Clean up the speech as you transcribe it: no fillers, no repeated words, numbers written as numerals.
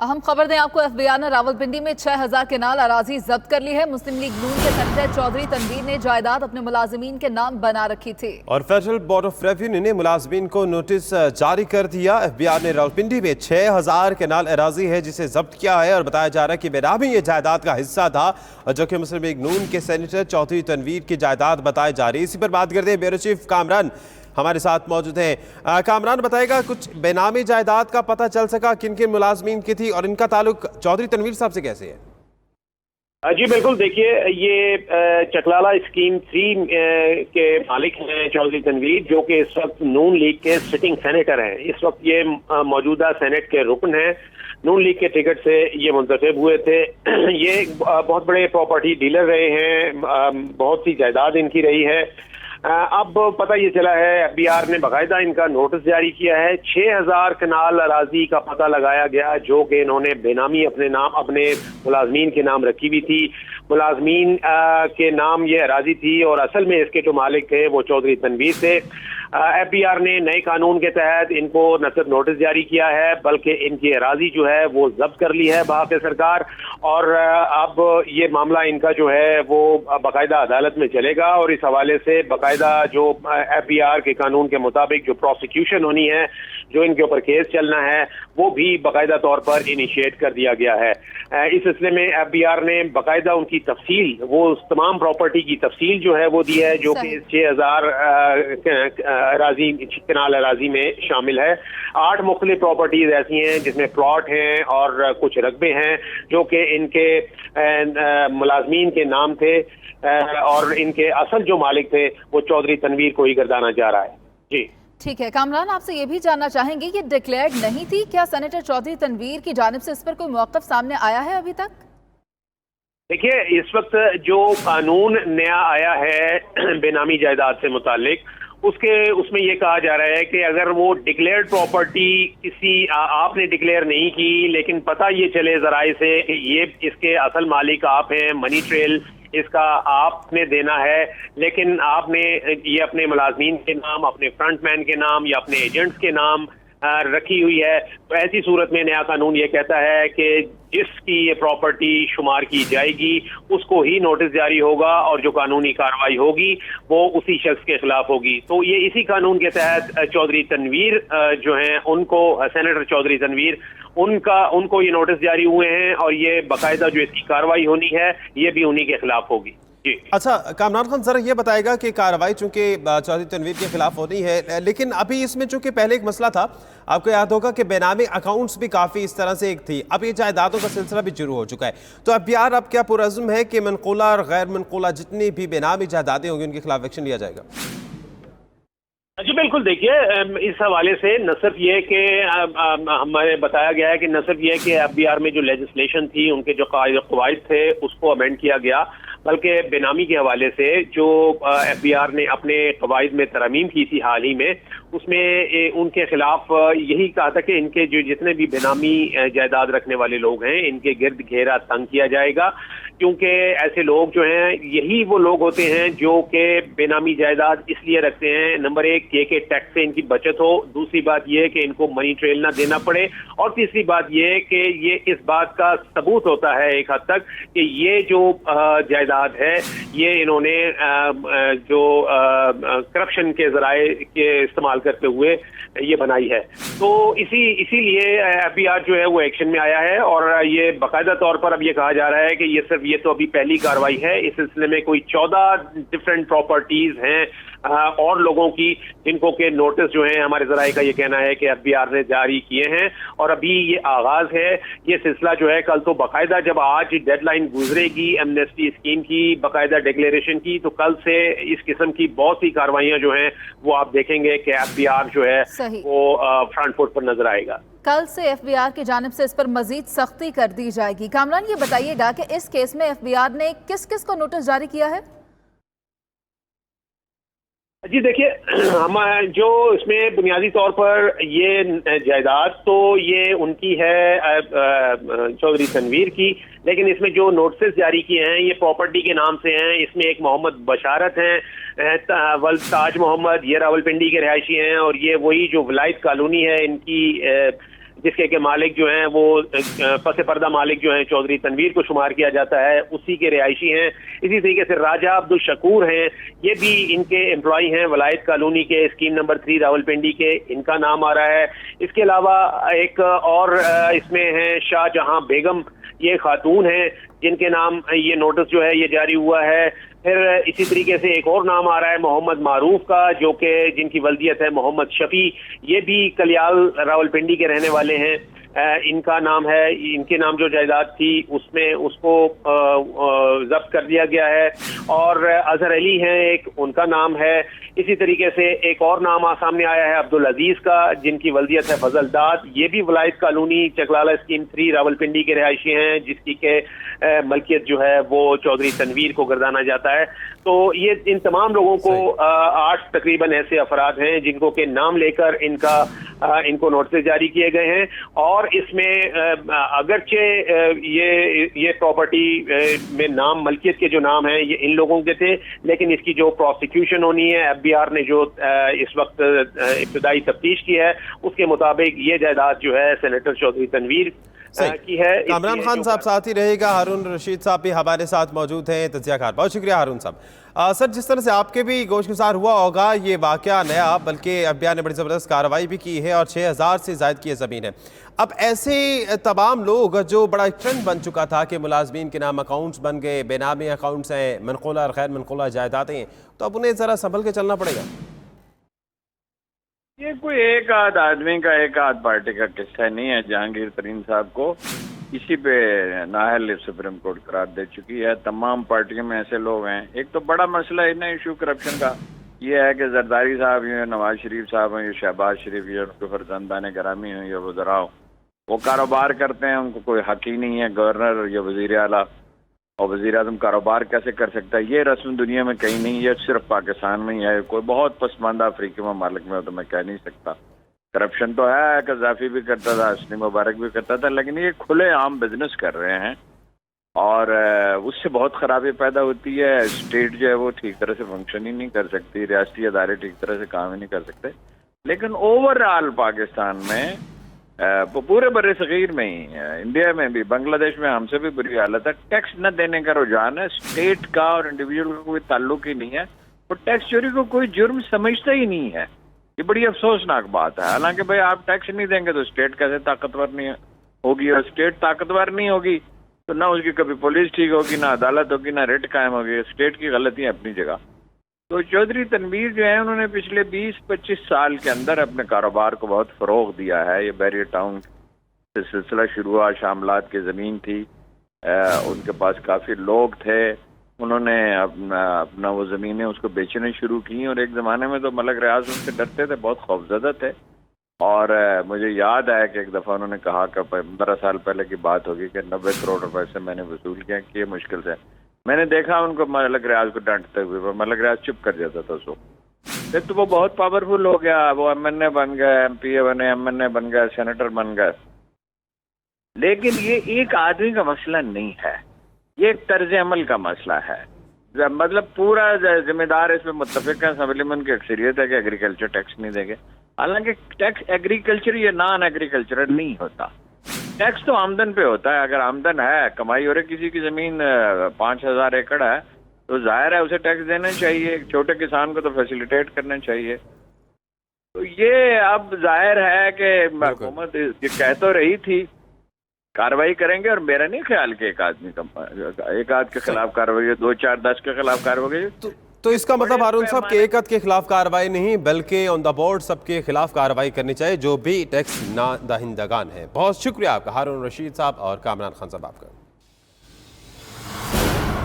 अहम खबर दें आपको, एफबीआर ने रावलपिंडी में 6000 केनाल अराजी जब्त कर ली है। मुस्लिम लीग नून के सेनेटर चौधरी तनवीर ने जायदाद अपने मुलाजिमीन के नाम बना रखी थी और फेडरल बोर्ड ऑफ रेवेन्यू ने मुलाजिमीन को नोटिस जारी कर दिया। एफबीआर ने रावलपिंडी में 6000 केनाल अराजी है जिसे जब्त किया है और बताया जा रहा है कि बेनामी ये जायदाद का हिस्सा था जो कि मुस्लिम लीग नून के सेनेटर चौधरी तनवीर की जायदाद बताई जा रही है। इसी पर बात करते हैं, ब्यूरो चीफ कामरान हमारे साथ मौजूद हैं। कामरान, बताएगा कुछ बेनामी जायदाद का पता चल सका, किन किन मुलाजमीन की थी और इनका ताल्लुक चौधरी तनवीर साहब से कैसे है? जी बिल्कुल, देखिए ये चकलाला स्कीम 3 के मालिक हैं चौधरी तनवीर, जो कि इस वक्त नून लीग के सिटिंग सेनेटर हैं। इस वक्त ये मौजूदा सेनेट के रुकन हैं। नून लीग के टिकट से ये मुंतखब हुए थे। ये बहुत बड़े प्रॉपर्टी डीलर रहे हैं, बहुत सी जायदाद इनकी रही है। अब पता ये चला है, एफबीआर ने बाकायदा इनका नोटिस जारी किया है। 6000 कनाल अराजी का पता लगाया गया जो कि इन्होंने बेनामी अपने मुलाजमीन के नाम रखी हुई थी। मुलाजमीन के नाम ये अराजी थी और असल में इसके जो मालिक थे वो चौधरी तनवीर थे। एफबीआर ने नए कानून के तहत इनको न सिर्फ नोटिस जारी किया है बल्कि इनकी अराजी जो है वो जब्त कर ली है बहाक़ सरकार। और अब ये मामला इनका जो है वो बाकायदा अदालत में चलेगा और इस हवाले से बाकायदा जो एफबीआर के कानून के मुताबिक जो प्रोसिक्यूशन होनी है, जो इनके ऊपर केस चलना है, वो भी बाकायदा तौर पर इनिशिएट कर दिया गया है। इस सिलसिले में एफबीआर ने बाकायदा उनकी तफसील, वो तमाम प्रॉपर्टी की तफसील जो है वो दी है जो कि 6000 अराजी कनाल अराजी में शामिल है। 8 मुख्तलिफ प्रॉपर्टीज ऐसी हैं जिसमें प्लॉट हैं और कुछ रकबे हैं जो कि इनके मुलाजमीन के नाम थे और इनके असल जो मालिक थे वो चौधरी तनवीर को ही गर्दाना जा रहा है। जी ठीक है कामरान, आपसे ये भी जानना चाहेंगे, ये डिक्लेयर्ड नहीं थी क्या सेनेटर चौधरी तनवीर की जानिब से? इस पर कोई मौक़िफ़ सामने आया है अभी तक? देखिए, इस वक्त जो कानून नया आया है बेनामी जायदाद से मुतालिक, उसमें ये कहा जा रहा है कि अगर वो डिक्लेयर्ड प्रॉपर्टी किसी आपने डिक्लेयर नहीं की लेकिन पता ये चले जराए से कि ये इसके असल मालिक आप हैं, मनी ट्रेल इसका आपने देना है, लेकिन आपने ये अपने मुलाजमीन के नाम, अपने फ्रंटमैन के नाम या अपने एजेंट्स के नाम रखी हुई है, तो ऐसी सूरत में नया कानून ये कहता है कि जिसकी ये प्रॉपर्टी शुमार की जाएगी उसको ही नोटिस जारी होगा और जो कानूनी कार्रवाई होगी वो उसी शख्स के खिलाफ होगी। तो ये इसी कानून के तहत चौधरी तनवीर जो हैं उनको, सेनेटर चौधरी तनवीर, उनको ये नोटिस जारी हुए हैं और ये बाकायदा जो इसकी कार्रवाई होनी है ये भी उन्हीं के खिलाफ होगी। अच्छा कामरान खान, जरा ये बताएगा कि कार्रवाई चूंकि चौधरी तनवीर के खिलाफ होनी है, लेकिन अभी इसमें चूंकि पहले एक मसला था, आपको याद होगा कि बेनामी अकाउंट्स भी काफ़ी इस तरह से एक थी, अब ये जायदादों का सिलसिला भी शुरू हो चुका है। तो एफबीआर अब क्या पुरज़्म है कि मनक़ूला और गैर मनक़ूला जितनी भी बेनामी जायदादें होंगी उनके खिलाफ एक्शन लिया जाएगा? जी बिल्कुल, देखिए इस हवाले से न सिर्फ ये कि हमें बताया गया है कि न सिर्फ ये कि एफबीआर में जो लेजिस्लेशन थी, उनके जो क़वाइद थे उसको अमेंड किया गया, बल्कि बेनामी के हवाले से जो एफबीआर ने अपने क़वाइद में तरमीम की थी हाल ही में, उसमें उनके खिलाफ यही कहा था कि इनके जो जितने भी बेनामी जायदाद रखने वाले लोग हैं इनके गिर्द घेरा तंग किया जाएगा, क्योंकि ऐसे लोग जो हैं यही वो लोग होते हैं जो कि बेनामी जायदाद इसलिए रखते हैं, नंबर 1 कि टैक्स से इनकी बचत हो, दूसरी बात ये कि इनको मनी ट्रेल ना देना पड़े, और तीसरी बात ये कि ये इस बात का सबूत होता है एक हद तक कि ये जो जायदाद है ये इन्होंने जो करप्शन के जराए के इस्तेमाल करते हुए ये बनाई है। तो इसीलिए एफबीआर जो है वो एक्शन में आया है और ये बाकायदा तौर पर अब ये कहा जा रहा है कि ये तो अभी पहली कार्रवाई है। इस सिलसिले में कोई 14 डिफरेंट प्रॉपर्टीज हैं और लोगों की जिनको के नोटिस जो है हमारे जराए का ये कहना है कि एफबीआर ने जारी किए हैं और अभी ये आगाज है। ये सिलसिला जो है कल तो बाकायदा, जब आज डेडलाइन गुजरेगी एमनेस्टी स्कीम की, बाकायदा डिक्लेरेशन की, तो कल से इस किस्म की बहुत सी कार्रवाइयां जो हैं वो आप देखेंगे कि एफबीआर जो है वो फ्रंट फुट पर नजर आएगा। कल से एफबीआर की जानिब से इस पर मजीद सख्ती कर दी जाएगी। कामरान, ये बताइएगा कि इस केस में एफबीआर ने किस किस को नोटिस जारी किया है? जी देखिए, हम जो इसमें बुनियादी तौर पर ये जायदाद तो ये उनकी है चौधरी तनवीर की, लेकिन इसमें जो नोटिस जारी किए हैं ये प्रॉपर्टी के नाम से हैं। इसमें एक मोहम्मद बशारत हैं, वल्द ताज मोहम्मद, ये रावलपिंडी के रहायशी हैं और ये वही जो विलायत कॉलोनी है इनकी जिसके के मालिक जो हैं वो पस पर्दा मालिक जो हैं चौधरी तनवीर को शुमार किया जाता है, उसी के रिहायशी हैं। इसी तरीके से राजा अब्दुल शकूर हैं, ये भी इनके एम्प्लॉय हैं वलायत कॉलोनी के स्कीम नंबर 3 रावलपिंडी के, इनका नाम आ रहा है। इसके अलावा एक और इसमें है शाहजहां बेगम, ये खातून हैं जिनके नाम ये नोटिस जो है ये जारी हुआ है। फिर इसी तरीके से एक और नाम आ रहा है मोहम्मद मारूफ का, जो कि जिनकी वल्दियत है मोहम्मद शफी, ये भी कलियाल रावलपिंडी के रहने वाले हैं। इनका नाम है, इनके नाम जो जायदाद थी उसमें उसको जब्त कर दिया गया है। और अजहर अली हैं एक, उनका नाम है। इसी तरीके से एक और नाम सामने आया है अब्दुल अजीज का, जिनकी वल्दियत है फजल दाद, ये भी वलायत कॉलोनी चकलाला स्कीम 3 रावलपिंडी के रिहायशी हैं, जिसकी के मलकियत जो है वो चौधरी तनवीर को गर्दाना जाता है। तो ये इन तमाम लोगों को 8 तकरीबन ऐसे अफराद हैं जिनको के नाम लेकर इनको नोटिस जारी किए गए हैं। और इसमें अगरचे ये प्रॉपर्टी में नाम मलकियत के जो नाम हैं ये इन लोगों के थे, लेकिन इसकी जो प्रोसिक्यूशन होनी है, FBI ने जो इस वक्त इब्तदाई तफ्तीश की है, उसके मुताबिक ये जायदाद जो है सेनेटर चौधरी तनवीर की है। कामरान खान साहब साथ ही रहेगा, हारून रशीद साहब भी हमारे साथ मौजूद हैं, तज्जियाकार। बहुत शुक्रिया हारून साहब। सर, जिस तरह से आपके भी गोशगुजार हुआ होगा ये वाकया नया, बल्कि FBI ने बड़ी ज़बरदस्त कार्रवाई भी की है और 6000 से ज़ायद की ज़मीन है। अब ऐसे तमाम लोग, जो बड़ा एक ट्रेंड बन चुका था कि मुलाजमीन के नाम अकाउंट्स बन गए, बेनामी अकाउंट्स हैं, मनक़ूला और गैर मनक़ूला जायदादें हैं, तो अब उन्हें ज़रा संभल के चलना पड़ेगा। ये कोई एक आध आदमी का, एक आध पार्टी का किस्सा नहीं है। जहांगीर तरीन साहब को इसी पे नाअहल सुप्रीम कोर्ट करार दे चुकी है। तमाम पार्टियों में ऐसे लोग हैं। एक तो बड़ा मसला है ना इशू करप्शन का, ये है कि जरदारी साहब या नवाज शरीफ साहब हैं, या शहबाज शरीफ या उनके फर्जंदान गिरामी हैं या वज़रा हो, वो कारोबार करते हैं, उनको कोई हक ही नहीं है। गवर्नर या वज़ीर आला और वज़ीर आज़म कारोबार कैसे कर सकता है, ये रस्म दुनिया में कहीं नहीं है, सिर्फ पाकिस्तान में ही है। कोई बहुत पसमानदा अफ्रीकी ममालिक में हो तो मैं कह नहीं सकता। करप्शन तो है, कज़ाफ़ी भी करता था, हस्नी मुबारक भी करता था, लेकिन ये खुले आम बिजनेस कर रहे हैं और उससे बहुत खराबी पैदा होती है। स्टेट जो है वो ठीक तरह से फंक्शन ही नहीं कर सकती, रियासती अदारे ठीक तरह से काम ही नहीं कर सकते। लेकिन ओवरऑल पाकिस्तान में पूरे बड़े सगीर में ही, इंडिया में भी, बांग्लादेश में हमसे भी बुरी हालत है। टैक्स न देने का रुझान है, स्टेट का और इंडिविजुअल का कोई ताल्लुक ही नहीं है। और टैक्स चोरी को कोई जुर्म समझता ही नहीं है। ये बड़ी अफसोसनाक बात है। हालांकि भाई आप टैक्स नहीं देंगे तो स्टेट कैसे ताकतवर नहीं होगी, और स्टेट ताकतवर नहीं होगी तो ना उसकी कभी पुलिस ठीक होगी, ना अदालत होगी, ना रिट कायम होगी। स्टेट की गलती है अपनी जगह। तो चौधरी तनवीर जो है उन्होंने पिछले 20-25 साल के अंदर अपने कारोबार को बहुत फ़रोग़ दिया है। ये बैरियर टाउन से सिलसिला शुरू हुआ, शामलात की ज़मीन थी, उनके पास काफ़ी लोग थे, उन्होंने अपना वो ज़मीनें उसको बेचने शुरू की। और एक ज़माने में तो मलक रियाज उनसे डरते थे, बहुत खौफज़दा थे। और मुझे याद है कि एक दफ़ा उन्होंने कहा कि 15 साल पहले की बात होगी कि 90 करोड़ रुपए से मैंने वसूल किया कि ये मुश्किल से। मैंने देखा उनको मलक रियाज को डांटते हुए, मलक रियाज चुप कर जाता था उसको। फिर तो वो बहुत पावरफुल हो गया, वो MNA बन गए, MPA बने, MNA बन गए, सेनेटर बन गए। लेकिन ये एक आदमी का मसला नहीं है, ये एक तर्ज अमल का मसला है। मतलब पूरा जिम्मेदार इसमें मुत्तफिक है, असम्बलीमैन की अक्सरियत है कि एग्रीकल्चर टैक्स नहीं देंगे। हालांकि टैक्स एग्रीकल्चर या नॉन एग्रीकल्चरल नहीं होता। टैक्स तो आमदन पे होता है। अगर आमदन है, कमाई हो रही, किसी की जमीन 5000 एकड़ है तो जाहिर है उसे टैक्स देना चाहिए। छोटे किसान को तो फैसिलिटेट करना चाहिए। तो ये अब जाहिर है कि हुकूमत ये कह तो रही थी कार्रवाई करेंगे, और मेरा नहीं ख्याल कि एक आदमी का, एक आध के खिलाफ कार्रवाई, 2, 4, 10 के खिलाफ कार्रवाई। तो इसका मतलब हारून साहब के एक आध के खिलाफ कार्रवाई नहीं, बल्कि ऑन द बोर्ड सबके खिलाफ कार्रवाई करनी चाहिए जो भी टैक्स ना दहिंदगान है। बहुत शुक्रिया आपका हारून रशीद साहब और कामरान खान साहब आपका।